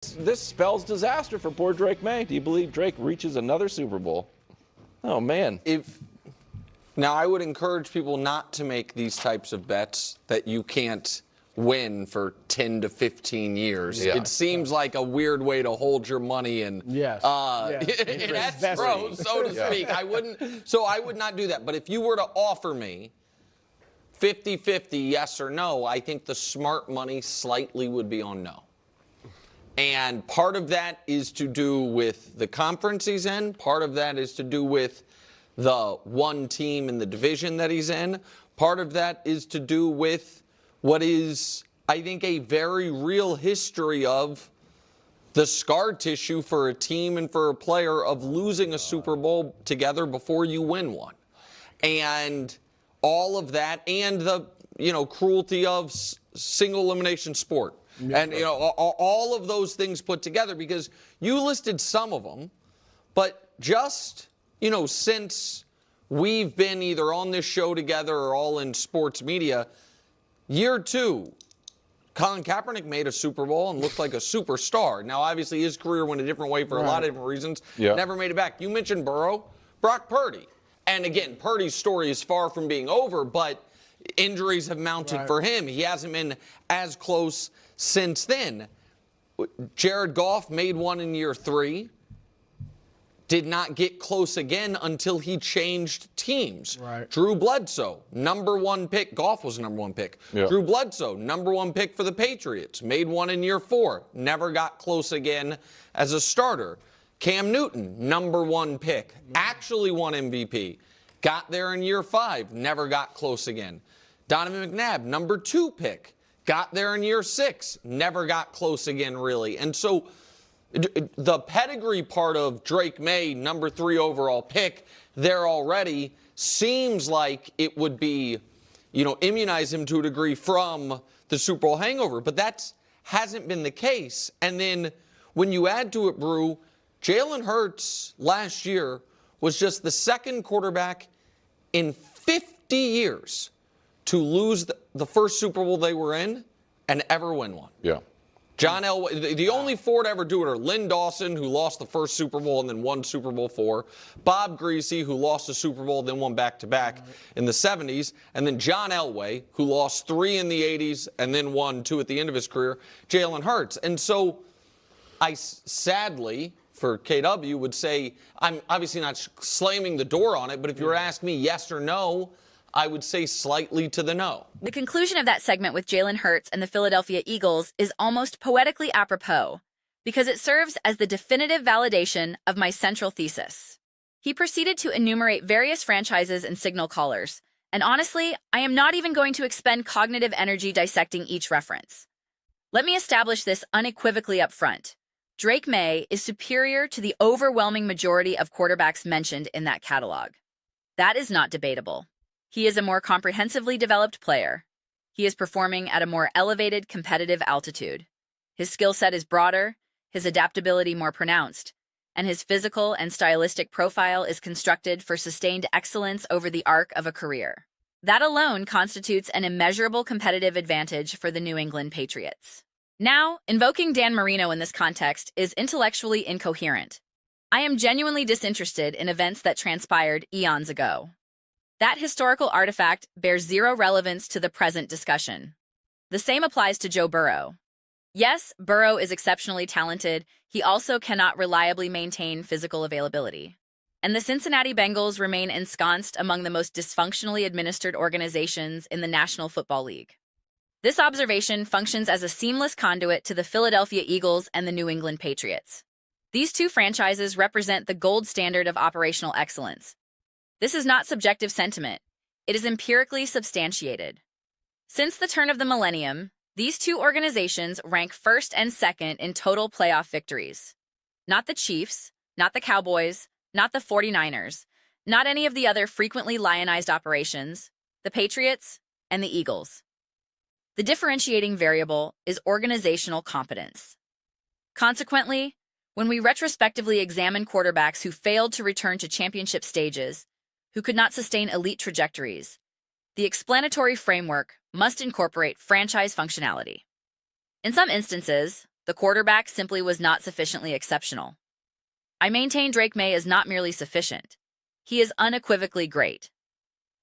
This spells disaster for poor Drake Maye. Do you believe Drake reaches another Super Bowl? Oh, man. Now, I would encourage people not to make these types of bets that you can't win for 10 to 15 years. Yeah. It seems like a weird way to hold your money in escrow, so to speak. I would not do that. But if you were to offer me 50-50 yes or no, I think the smart money slightly would be on no. And part of that is to do with the conference he's in. Part of that is to do with the one team in the division that he's in. Part of that is to do with what is, I think, a very real history of the scar tissue for a team and for a player of losing a Super Bowl together before you win one. And all of that, and the, cruelty of single elimination sport. And, all of those things put together, because you listed some of them, but just, since we've been either on this show together or all in sports media, year 2, Colin Kaepernick made a Super Bowl and looked like a superstar. Now, obviously, his career went a different way for a lot of different reasons. Yeah. Never made it back. You mentioned Burrow, Brock Purdy. And again, Purdy's story is far from being over, but injuries have mounted for him. He hasn't been as close since then. Jared Goff made one in year 3. Did not get close again until he changed teams. Right. Drew Bledsoe, number 1 pick. Goff was number 1 pick. Yeah. Drew Bledsoe, number 1 pick for the Patriots. Made one in year 4. Never got close again as a starter. Cam Newton, number 1 pick. Actually won MVP. Got there in year 5. Never got close again. Donovan McNabb, number 2 pick. Got there in year 6. Never got close again, really. And so the pedigree part of Drake Maye, number 3 overall pick, there already seems like it would be, immunize him to a degree from the Super Bowl hangover. But that hasn't been the case. And then when you add to it, Brew, Jalen Hurts last year was just the second quarterback in 50 years to lose the first Super Bowl they were in and ever win one. Yeah. John Elway, the only 4 to ever do it are Lynn Dawson, who lost the first Super Bowl and then won Super Bowl 4, Bob Greasy, who lost the Super Bowl, then won back-to-back in the 70s, and then John Elway, who lost 3 in the 80s and then won 2 at the end of his career, Jalen Hurts. And so I sadly, for KW, would say, I'm obviously not slamming the door on it, but if you were to ask me yes or no, I would say slightly to the no. The conclusion of that segment with Jalen Hurts and the Philadelphia Eagles is almost poetically apropos, because it serves as the definitive validation of my central thesis. He proceeded to enumerate various franchises and signal callers, and honestly, I am not even going to expend cognitive energy dissecting each reference. Let me establish this unequivocally up front. Drake Maye is superior to the overwhelming majority of quarterbacks mentioned in that catalog. That is not debatable. He is a more comprehensively developed player. He is performing at a more elevated competitive altitude. His skill set is broader, his adaptability more pronounced, and his physical and stylistic profile is constructed for sustained excellence over the arc of a career. That alone constitutes an immeasurable competitive advantage for the New England Patriots. Now, invoking Dan Marino in this context is intellectually incoherent. I am genuinely disinterested in events that transpired eons ago. That historical artifact bears zero relevance to the present discussion. The same applies to Joe Burrow. Yes, Burrow is exceptionally talented. He also cannot reliably maintain physical availability. And the Cincinnati Bengals remain ensconced among the most dysfunctionally administered organizations in the National Football League. This observation functions as a seamless conduit to the Philadelphia Eagles and the New England Patriots. These 2 franchises represent the gold standard of operational excellence. This is not subjective sentiment. It is empirically substantiated. Since the turn of the millennium, these 2 organizations rank first and second in total playoff victories. Not the Chiefs, not the Cowboys, not the 49ers, not any of the other frequently lionized operations, the Patriots, and the Eagles. The differentiating variable is organizational competence. Consequently, when we retrospectively examine quarterbacks who failed to return to championship stages, who could not sustain elite trajectories, the explanatory framework must incorporate franchise functionality. In some instances, the quarterback simply was not sufficiently exceptional. I maintain Drake Maye is not merely sufficient. He is unequivocally great.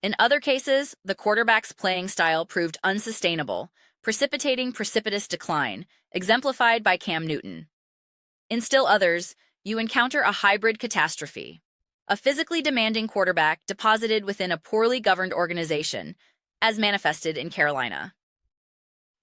In other cases, the quarterback's playing style proved unsustainable, precipitating precipitous decline, exemplified by Cam Newton. In still others, you encounter a hybrid catastrophe. A physically demanding quarterback deposited within a poorly governed organization, as manifested in Carolina.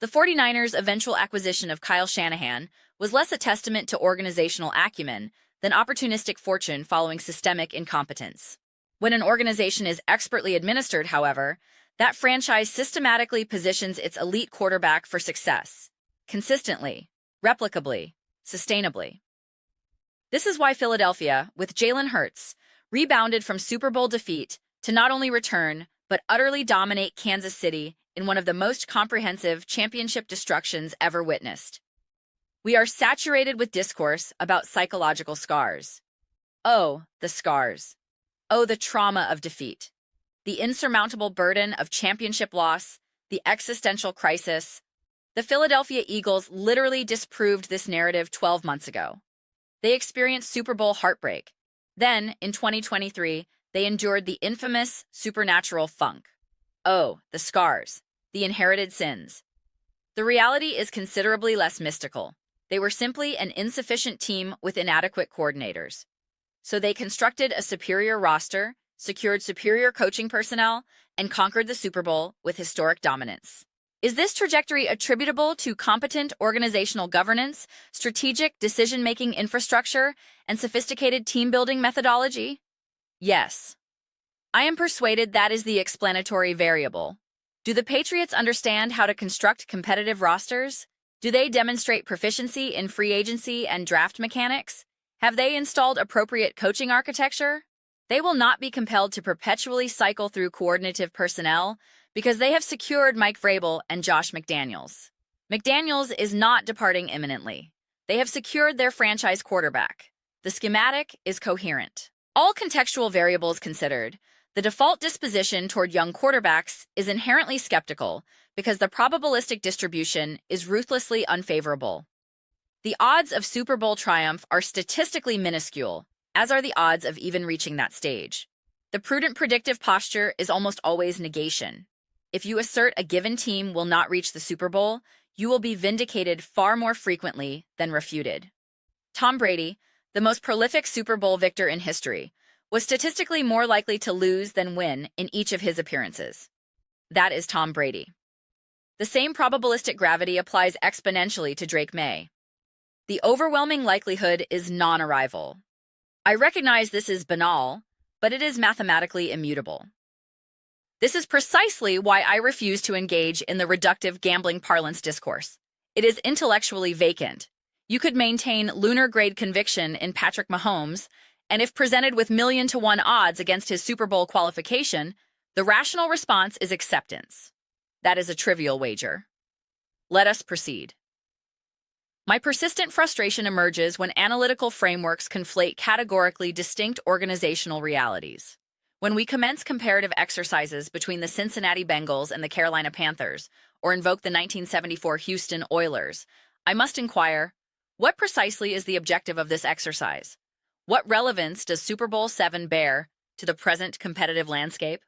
The 49ers' eventual acquisition of Kyle Shanahan was less a testament to organizational acumen than opportunistic fortune following systemic incompetence. When an organization is expertly administered, however, that franchise systematically positions its elite quarterback for success, consistently, replicably, sustainably. This is why Philadelphia, with Jalen Hurts, rebounded from Super Bowl defeat to not only return, but utterly dominate Kansas City in one of the most comprehensive championship destructions ever witnessed. We are saturated with discourse about psychological scars. Oh, the scars. Oh, the trauma of defeat. The insurmountable burden of championship loss, the existential crisis. The Philadelphia Eagles literally disproved this narrative 12 months ago. They experienced Super Bowl heartbreak. Then, in 2023, they endured the infamous supernatural funk. Oh, the scars. The inherited sins. The reality is considerably less mystical. They were simply an insufficient team with inadequate coordinators. So they constructed a superior roster, secured superior coaching personnel, and conquered the Super Bowl with historic dominance. Is this trajectory attributable to competent organizational governance, strategic decision-making infrastructure, and sophisticated team-building methodology? Yes. I am persuaded that is the explanatory variable. Do the Patriots understand how to construct competitive rosters? Do they demonstrate proficiency in free agency and draft mechanics? Have they installed appropriate coaching architecture? They will not be compelled to perpetually cycle through coordinative personnel because they have secured Mike Vrabel and Josh McDaniels. McDaniels is not departing imminently. They have secured their franchise quarterback. The schematic is coherent. All contextual variables considered, the default disposition toward young quarterbacks is inherently skeptical because the probabilistic distribution is ruthlessly unfavorable. The odds of Super Bowl triumph are statistically minuscule, as are the odds of even reaching that stage. The prudent predictive posture is almost always negation. If you assert a given team will not reach the Super Bowl, you will be vindicated far more frequently than refuted. Tom Brady, the most prolific Super Bowl victor in history, was statistically more likely to lose than win in each of his appearances. That is Tom Brady. The same probabilistic gravity applies exponentially to Drake Maye. The overwhelming likelihood is non-arrival. I recognize this is banal, but it is mathematically immutable. This is precisely why I refuse to engage in the reductive gambling parlance discourse. It is intellectually vacant. You could maintain lunar-grade conviction in Patrick Mahomes, and if presented with 1,000,000-to-1 odds against his Super Bowl qualification, the rational response is acceptance. That is a trivial wager. Let us proceed. My persistent frustration emerges when analytical frameworks conflate categorically distinct organizational realities. When we commence comparative exercises between the Cincinnati Bengals and the Carolina Panthers, or invoke the 1974 Houston Oilers, I must inquire, what precisely is the objective of this exercise? What relevance does Super Bowl VII bear to the present competitive landscape?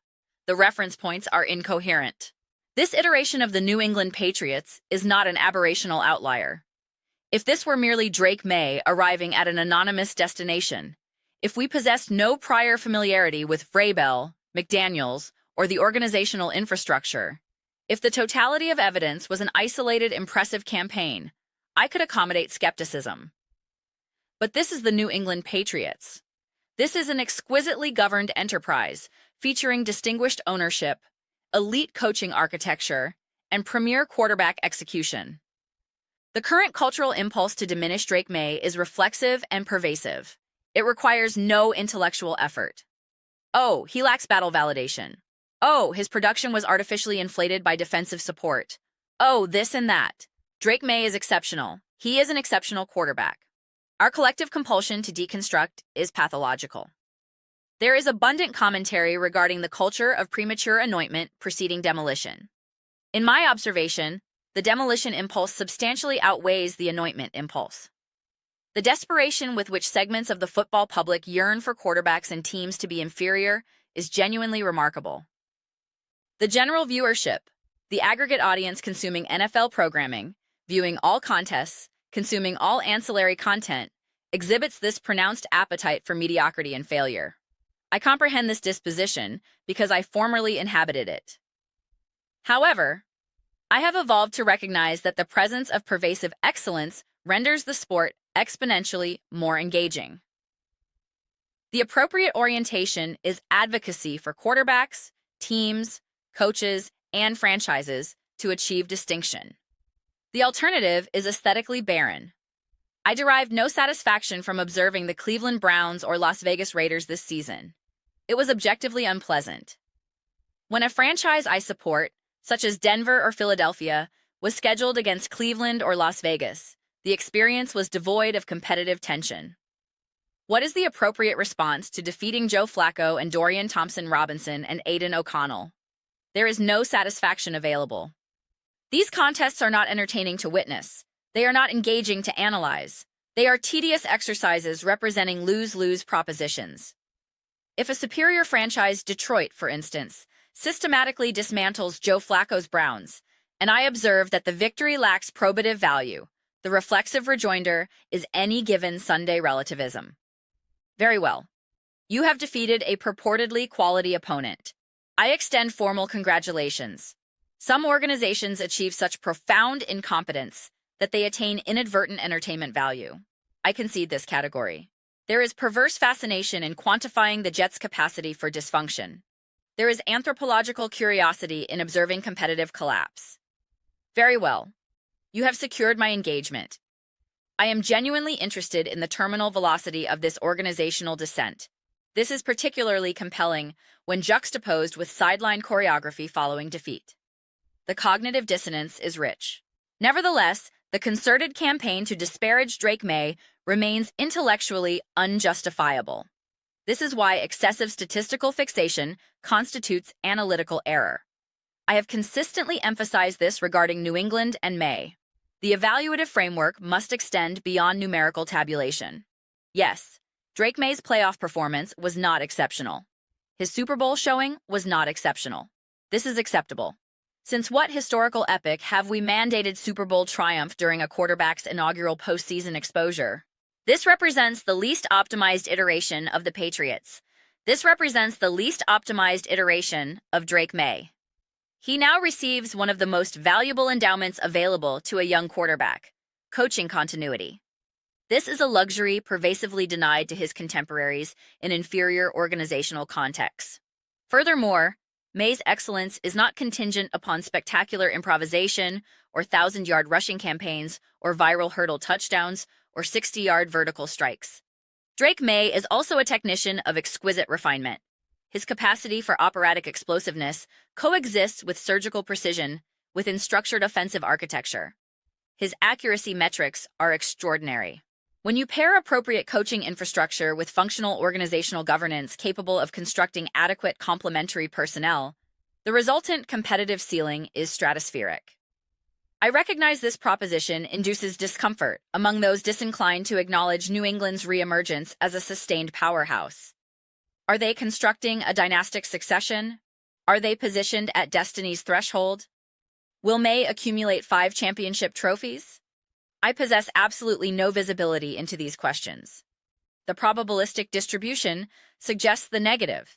The reference points are incoherent. This iteration of the New England Patriots is not an aberrational outlier. If this were merely Drake Maye arriving at an anonymous destination, if we possessed no prior familiarity with Vrabel, McDaniels, or the organizational infrastructure, if the totality of evidence was an isolated, impressive campaign, I could accommodate skepticism. But this is the New England Patriots. This is an exquisitely governed enterprise featuring distinguished ownership, elite coaching architecture, and premier quarterback execution. The current cultural impulse to diminish Drake Maye is reflexive and pervasive. It requires no intellectual effort. Oh, he lacks battle validation. Oh, his production was artificially inflated by defensive support. Oh, this and that. Drake Maye is exceptional. He is an exceptional quarterback. Our collective compulsion to deconstruct is pathological. There is abundant commentary regarding the culture of premature anointment preceding demolition. In my observation, the demolition impulse substantially outweighs the anointment impulse. The desperation with which segments of the football public yearn for quarterbacks and teams to be inferior is genuinely remarkable. The general viewership, the aggregate audience consuming NFL programming, viewing all contests, consuming all ancillary content, exhibits this pronounced appetite for mediocrity and failure. I comprehend this disposition because I formerly inhabited it. However, I have evolved to recognize that the presence of pervasive excellence renders the sport exponentially more engaging. The appropriate orientation is advocacy for quarterbacks, teams, coaches, and franchises to achieve distinction. The alternative is aesthetically barren. I derived no satisfaction from observing the Cleveland Browns or Las Vegas Raiders this season. It was objectively unpleasant. When a franchise I support, such as Denver or Philadelphia, was scheduled against Cleveland or Las Vegas, the experience was devoid of competitive tension. What is the appropriate response to defeating Joe Flacco and Dorian Thompson-Robinson and Aidan O'Connell? There is no satisfaction available. These contests are not entertaining to witness. They are not engaging to analyze. They are tedious exercises representing lose-lose propositions. If a superior franchise, Detroit, for instance, systematically dismantles Joe Flacco's Browns, and I observe that the victory lacks probative value, the reflexive rejoinder is any given Sunday relativism. Very well. You have defeated a purportedly quality opponent. I extend formal congratulations. Some organizations achieve such profound incompetence that they attain inadvertent entertainment value. I concede this category. There is perverse fascination in quantifying the Jets' capacity for dysfunction. There is anthropological curiosity in observing competitive collapse. Very well. You have secured my engagement. I am genuinely interested in the terminal velocity of this organizational descent. This is particularly compelling when juxtaposed with sideline choreography following defeat. The cognitive dissonance is rich. Nevertheless, the concerted campaign to disparage Drake Maye remains intellectually unjustifiable. This is why excessive statistical fixation constitutes analytical error. I have consistently emphasized this regarding New England and Maye. The evaluative framework must extend beyond numerical tabulation. Yes, Drake Maye's playoff performance was not exceptional. His Super Bowl showing was not exceptional. This is acceptable. Since what historical epoch have we mandated Super Bowl triumph during a quarterback's inaugural postseason exposure? This represents the least optimized iteration of the Patriots. This represents the least optimized iteration of Drake Maye. He now receives one of the most valuable endowments available to a young quarterback, coaching continuity. This is a luxury pervasively denied to his contemporaries in inferior organizational contexts. Furthermore, Maye's excellence is not contingent upon spectacular improvisation or 1,000-yard rushing campaigns or viral hurdle touchdowns or 60-yard vertical strikes. Drake Maye is also a technician of exquisite refinement. His capacity for operatic explosiveness coexists with surgical precision within structured offensive architecture. His accuracy metrics are extraordinary. When you pair appropriate coaching infrastructure with functional organizational governance capable of constructing adequate complementary personnel, the resultant competitive ceiling is stratospheric. I recognize this proposition induces discomfort among those disinclined to acknowledge New England's reemergence as a sustained powerhouse. Are they constructing a dynastic succession? Are they positioned at destiny's threshold? Will Maye accumulate 5 championship trophies? I possess absolutely no visibility into these questions. The probabilistic distribution suggests the negative.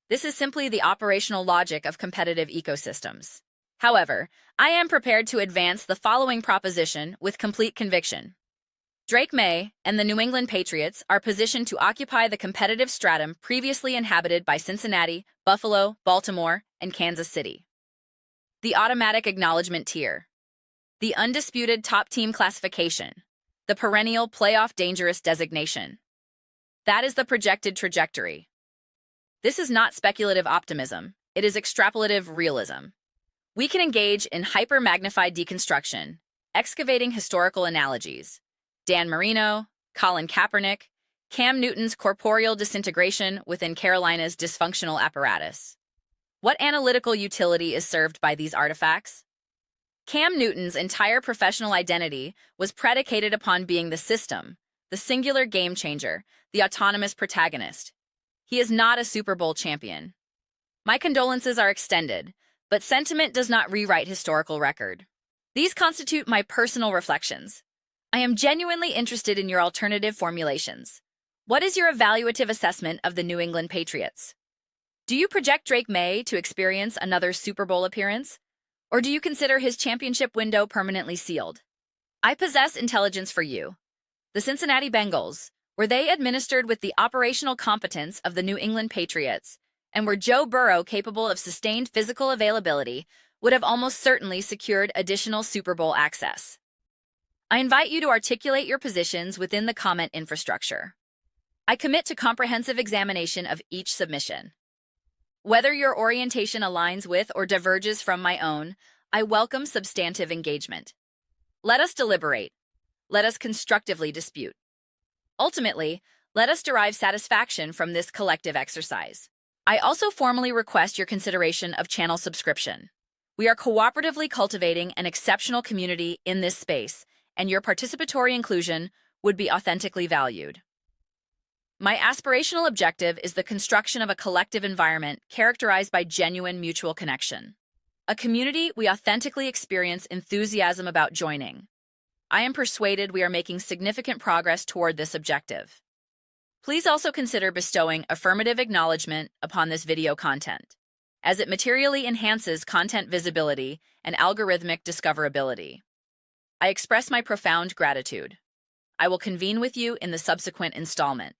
This is simply the operational logic of competitive ecosystems. However, I am prepared to advance the following proposition with complete conviction. Drake Maye and the New England Patriots are positioned to occupy the competitive stratum previously inhabited by Cincinnati, Buffalo, Baltimore, and Kansas City. The automatic acknowledgement tier. The undisputed top team classification. The perennial playoff dangerous designation. That is the projected trajectory. This is not speculative optimism. It is extrapolative realism. We can engage in hyper-magnified deconstruction, excavating historical analogies. Dan Marino, Colin Kaepernick, Cam Newton's corporeal disintegration within Carolina's dysfunctional apparatus. What analytical utility is served by these artifacts? Cam Newton's entire professional identity was predicated upon being the system, the singular game changer, the autonomous protagonist. He is not a Super Bowl champion. My condolences are extended, but sentiment does not rewrite historical record. These constitute my personal reflections. I am genuinely interested in your alternative formulations. What is your evaluative assessment of the New England Patriots? Do you project Drake Maye to experience another Super Bowl appearance? Or do you consider his championship window permanently sealed? I possess intelligence for you. The Cincinnati Bengals, were they administered with the operational competence of the New England Patriots, and were Joe Burrow capable of sustained physical availability, would have almost certainly secured additional Super Bowl access. I invite you to articulate your positions within the comment infrastructure. I commit to comprehensive examination of each submission. Whether your orientation aligns with or diverges from my own, I welcome substantive engagement. Let us deliberate. Let us constructively dispute. Ultimately, let us derive satisfaction from this collective exercise. I also formally request your consideration of channel subscription. We are cooperatively cultivating an exceptional community in this space, and your participatory inclusion would be authentically valued. My aspirational objective is the construction of a collective environment characterized by genuine mutual connection. A community we authentically experience enthusiasm about joining. I am persuaded we are making significant progress toward this objective. Please also consider bestowing affirmative acknowledgement upon this video content, as it materially enhances content visibility and algorithmic discoverability. I express my profound gratitude. I will convene with you in the subsequent installment.